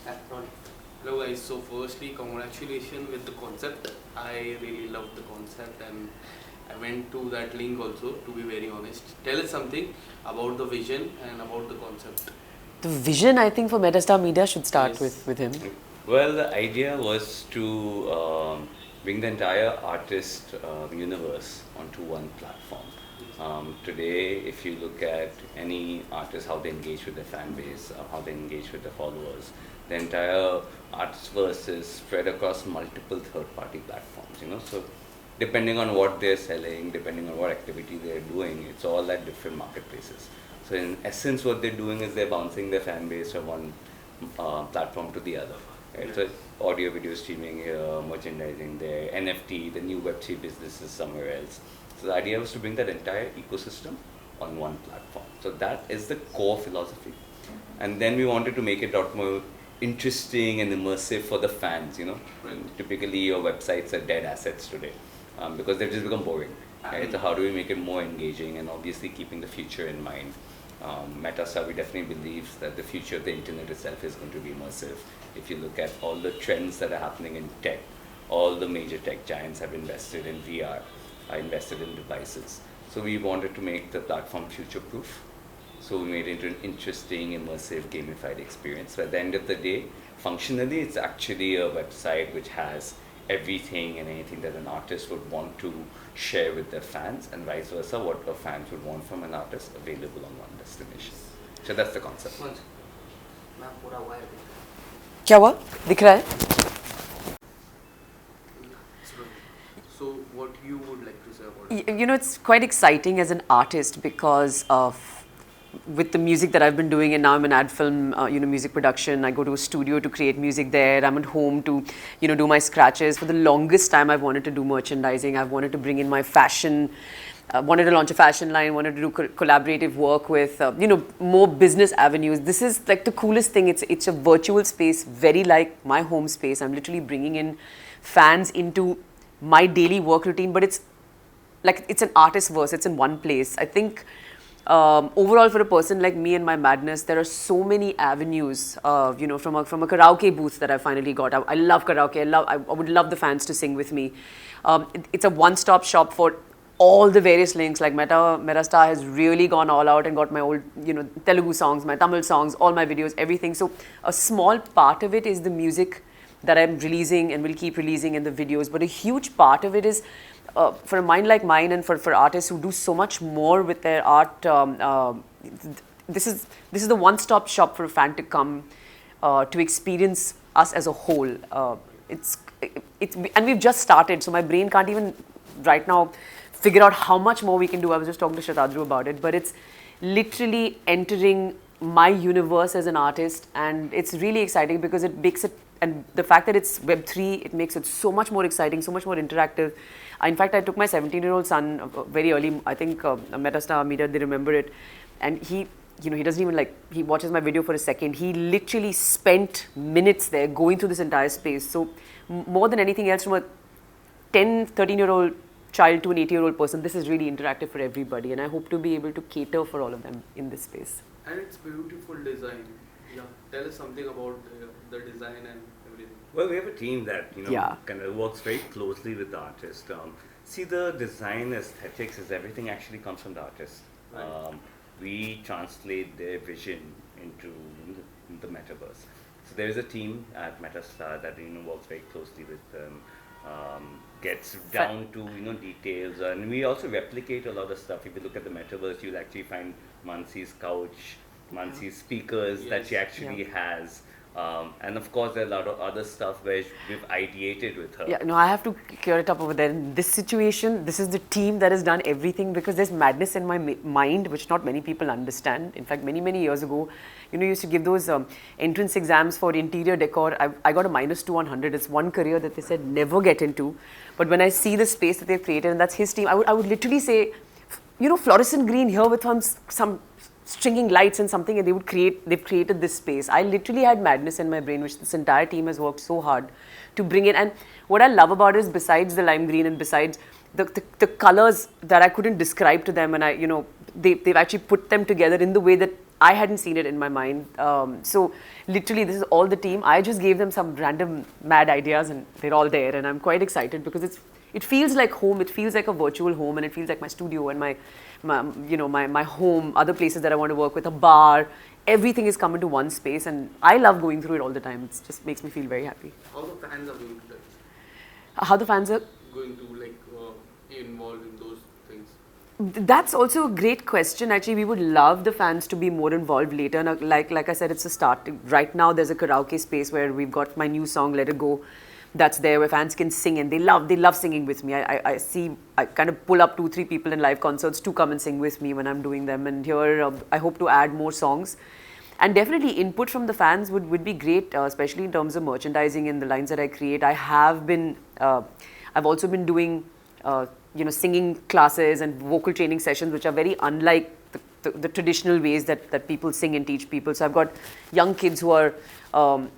Hello guys, so firstly congratulations with the concept. I really loved the concept and I went to that link also, to be very honest. Tell us something about the vision and about the concept. The vision, I think, for Metastar Media should start Yes. with him. Well, the idea was to bring the entire artist universe onto one platform. Today, if you look at any artist, how they engage with their fan base, how they engage with their followers, the entire artistverse is spread across multiple third-party platforms. So depending on what they're selling, depending on what activity they're doing, it's all at different marketplaces. So in essence, what they're doing is they're bouncing their fan base from one platform to the other. Right? So audio, video streaming here, merchandising there, NFT, the new Web3 business is somewhere else. So the idea was to bring that entire ecosystem on one platform. So that is the core philosophy. And then we wanted to make it a lot more interesting and immersive for the fans. Typically your websites are dead assets today because they've just become boring. Right? So how do we make it more engaging and obviously keeping the future in mind? Metastar, we definitely believes that the future of the internet itself is going to be immersive. If you look at all the trends that are happening in tech, all the major tech giants have invested in VR, are invested in devices. So we wanted to make the platform future-proof. So we made it into an interesting, immersive, gamified experience. So at the end of the day, functionally, it's actually a website which has everything and anything that an artist would want to share with their fans, and vice versa, what a fans would want from an artist available on one destination. So that's the concept. क्या हुआ? दिख रहा है? So what you would like to say about it? You know, it's quite exciting as an artist because of with the music that I've been doing, and now I'm in ad film, music production. I go to a studio to create music there. I'm at home to, do my scratches. For the longest time, I've wanted to do merchandising. I've wanted to bring in my fashion. Wanted to launch a fashion line. Wanted to do collaborative work with, more business avenues. This is like the coolest thing. It's a virtual space, very like my home space. I'm literally bringing in fans into my daily work routine, but it's like it's an artist verse. It's in one place. I think. Overall, for a person like me and my madness, there are so many avenues, from a karaoke booth that I finally got. I love karaoke. I would love the fans to sing with me. It's a one-stop shop for all the various links. Like Metastar has really gone all out and got my old, Telugu songs, my Tamil songs, all my videos, everything. So a small part of it is the music that I'm releasing and will keep releasing in the videos. But a huge part of it is for a mind like mine and for artists who do so much more with their art. This is the one-stop shop for a fan to come to experience us as a whole. And we've just started, so my brain can't even right now figure out how much more we can do. I was just talking to Shatadru about it, but it's literally entering my universe as an artist, and it's really exciting because it makes it, and the fact that it's Web3, it makes it so much more exciting, so much more interactive. In fact, I took my 17-year-old son very early, I think Metastar Media, they remember it, and he doesn't even he watches my video for a second. He literally spent minutes there going through this entire space. So more than anything else, from a 10, 13-year-old child to an 80-year-old person, this is really interactive for everybody, and I hope to be able to cater for all of them in this space. And it's beautiful design. Yeah, tell us something about the design and everything. Well, we have a team that kind of works very closely with the artist. See, the design aesthetics is everything actually comes from the artist. Right. We translate their vision into the metaverse. So there is a team at Metastar that works very closely with them, gets down to details, and we also replicate a lot of stuff. If you look at the metaverse, you'll actually find Mansi's couch, Mansi's speakers that she actually has. And of course, there are a lot of other stuff where we've ideated with her. Yeah, no, I have to clear it up over there. In this situation, this is the team that has done everything, because there's madness in my mind, which not many people understand. In fact, many, many years ago, you used to give those entrance exams for interior decor. I got a -2 on 100. It's one career that they said never get into. But when I see the space that they've created, and that's his team, I would literally say, fluorescent green here with some stringing lights and something, and they've created this space. I literally had madness in my brain, which this entire team has worked so hard to bring in. And what I love about it is, besides the lime green and besides the colors that I couldn't describe to them, and they've actually put them together in the way that I hadn't seen it in my mind. So literally, this is all the team. I just gave them some random mad ideas, and they're all there. And I'm quite excited because it feels like home. It feels like a virtual home, and it feels like my studio and my home. Other places that I want to work with, a bar. Everything is come into one space, and I love going through it all the time. It just makes me feel very happy. How the fans are going to that? How the fans are Going to like involved in those things? That's also a great question. Actually, we would love the fans to be more involved later. And like I said, it's a start. Right now, there's a karaoke space where we've got my new song "Let It Go." That's there where fans can sing, and they love singing with me. I kind of pull up 2-3 people in live concerts to come and sing with me when I'm doing them. And here, I hope to add more songs. And definitely input from the fans would be great, especially in terms of merchandising and the lines that I create. I've also been doing, singing classes and vocal training sessions, which are very unlike the traditional ways that people sing and teach people. So I've got young kids who I'm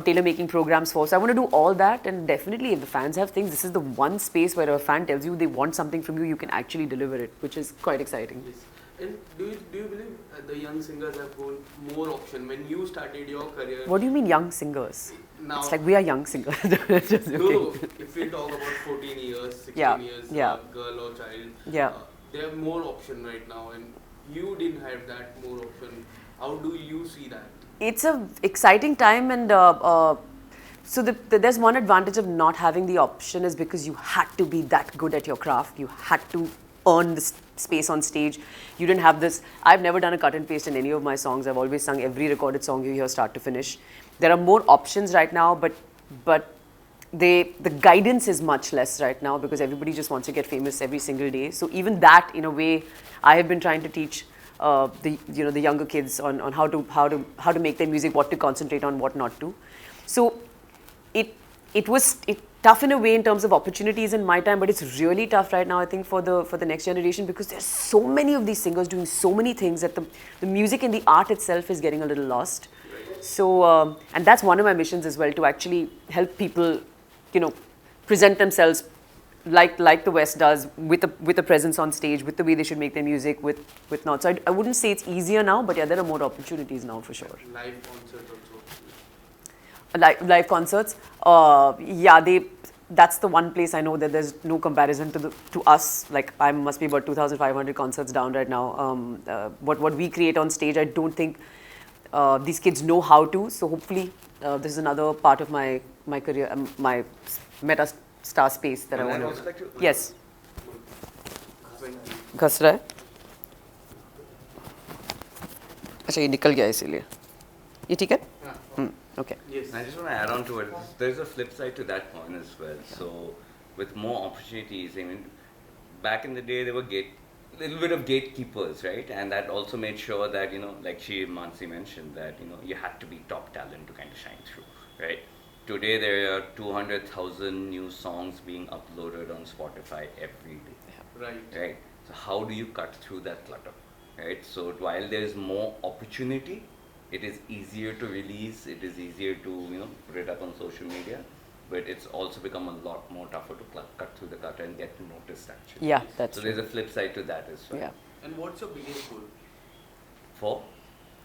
tailor making programs for. So I want to do all that, and definitely if the fans have things, this is the one space where a fan tells you they want something from you, you can actually deliver it, which is quite exciting. Yes. And do you believe the young singers have got more option when you started your career? What do you mean young singers? Now, It's like we are young singers. Just no, joking. if we talk about 14 years, 16 Yeah, years, yeah. Girl or child, Yeah. they have more option right now, and you didn't have that more option. How do you see that? It's a exciting time, and so there's one advantage of not having the option is because you had to be that good at your craft. You had to earn this space on stage. You didn't have this. I've never done a cut and paste in any of my songs. I've always sung every recorded song you hear start to finish. There are more options right now, but the guidance is much less right now because everybody just wants to get famous every single day. So even that, in a way, I have been trying to teach the younger kids on how to make their music, what to concentrate on, what not to. So it was tough in a way in terms of opportunities in my time, but it's really tough right now, I think, for the next generation, because there's so many of these singers doing so many things that the music and the art itself is getting a little lost. So and that's one of my missions as well, to actually help people, present themselves like the West does, with a presence on stage, with the way they should make their music, with not. So I wouldn't say it's easier now, but yeah, there are more opportunities now for sure. Live concerts also. Live concerts, that's the one place I know that there's no comparison to us. Like, I must be about 2,500 concerts down right now. What we create on stage, I don't think these kids know how to. So hopefully, this is another part of my career, my METASTAR space that I want to. Yes. घस रहा है. अच्छा, ये निकल गया इसीलिए. ये ठीक है? Okay. Yes. I just want to add on to it. There's a flip side to that point as well. So, with more opportunities, I mean, back in the day, there were little bit of gatekeepers, right? And that also made sure that, like Mansi mentioned, that, you had to be top talent to kind of shine through, right? Today, there are 200,000 new songs being uploaded on Spotify every day. Right. Right. So, how do you cut through that clutter, right? So, while there is more opportunity, it is easier to release, it is easier to, put it up on social media, but it's also become a lot more tougher to cut through the clutter and get noticed, actually. Yeah, that's so true. there's a flip side to that as well. Yeah. And what's your biggest goal? For?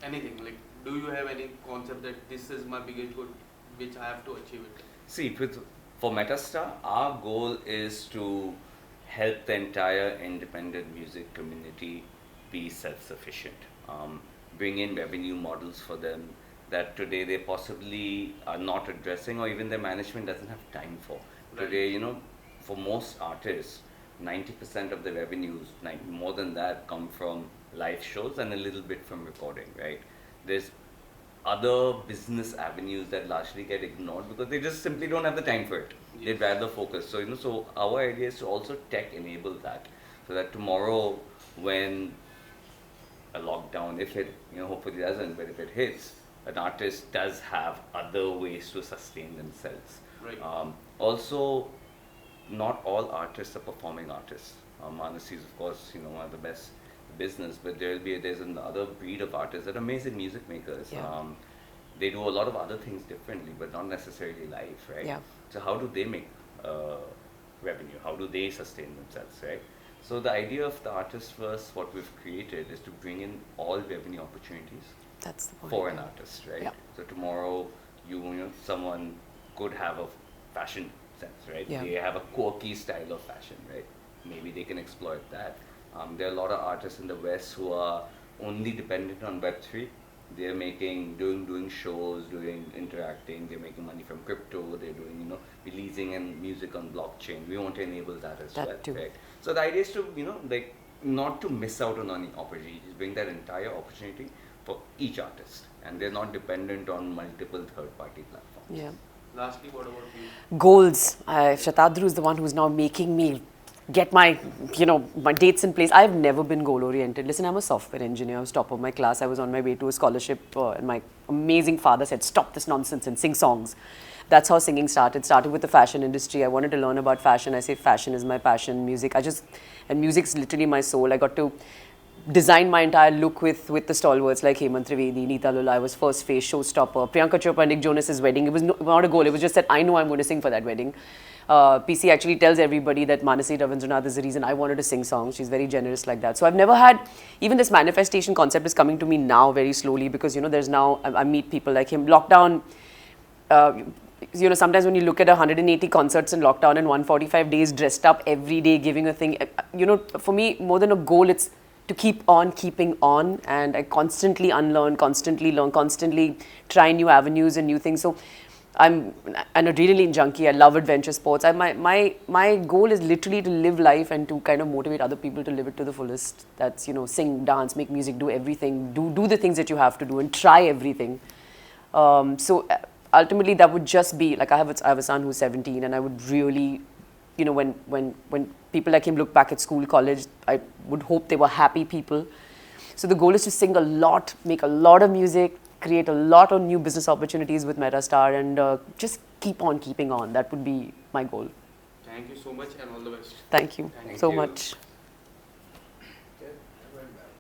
Anything, like, do you have any concept that this is my biggest goal, which I have to achieve it? See, for METASTAR, our goal is to help the entire independent music community be self-sufficient. Bring in revenue models for them that today they possibly are not addressing, or even their management doesn't have time for. Right. Today, for most artists, 90% of the revenues, more than that, come from live shows and a little bit from recording, right? There's other business avenues that largely get ignored because they just simply don't have the time for it. Yes. They'd rather focus. So, so our idea is to also tech enable that, so that tomorrow when a lockdown, if it, hopefully doesn't, but if it hits, an artist does have other ways to sustain themselves. Right. Also, not all artists are performing artists. MANASI is, of course, one of the best business, but there's another breed of artists that are amazing music makers. Yeah. They do a lot of other things differently, but not necessarily live, right? Yeah. So how do they make revenue? How do they sustain themselves, right? So the idea of the artist-verse, what we've created, is to bring in all revenue opportunities That's the point. for an artist, right? Yeah. So tomorrow, someone could have a fashion sense, right? Yeah. They have a quirky style of fashion, right? Maybe they can exploit that. There are a lot of artists in the West who are only dependent on Web3. They're doing shows, interacting. They're making money from crypto. They're doing, releasing and music on blockchain. We want to enable that as That well, too. right? So the idea is to, not to miss out on any opportunity. Just bring that entire opportunity for each artist, and they're not dependent on multiple third-party platforms. Yeah. Lastly, what about you? Goals. Shatadru is the one who's now making me get my, my dates in place. I've never been goal-oriented. Listen, I'm a software engineer. I was top of my class. I was on my way to a scholarship, and my amazing father said, "Stop this nonsense and sing songs." That's how singing started. Started with the fashion industry. I wanted to learn about fashion. I say fashion is my passion. And music's literally my soul. I got to design my entire look with the stalwarts like Hemant Trivedi, Neeta Lula. I was first face, showstopper. Priyanka Chopra, Nick Jonas's wedding. It was not a goal. It was just that I know I'm going to sing for that wedding. PC actually tells everybody that Manasi Ravindranath is the reason I wanted to sing songs. She's very generous like that. So I've never had, even this manifestation concept is coming to me now very slowly because, there's now, I meet people like him. Lockdown, sometimes when you look at 180 concerts in lockdown and 145 days dressed up every day, giving a thing, for me, more than a goal, it's to keep on keeping on, and I constantly unlearn, constantly learn, constantly try new avenues and new things. So I'm an adrenaline junkie. I love adventure sports. My goal is literally to live life and to kind of motivate other people to live it to the fullest. That's, sing, dance, make music, do everything, do the things that you have to do and try everything. So ultimately that would just be, like I have a son who's 17, and I would really, when people like him look back at school, college, I would hope they were happy people. So the goal is to sing a lot, make a lot of music, create a lot of new business opportunities with Metastar, and just keep on keeping on. That would be my goal. Thank you so much and all the best. Thank you Thank so you. much.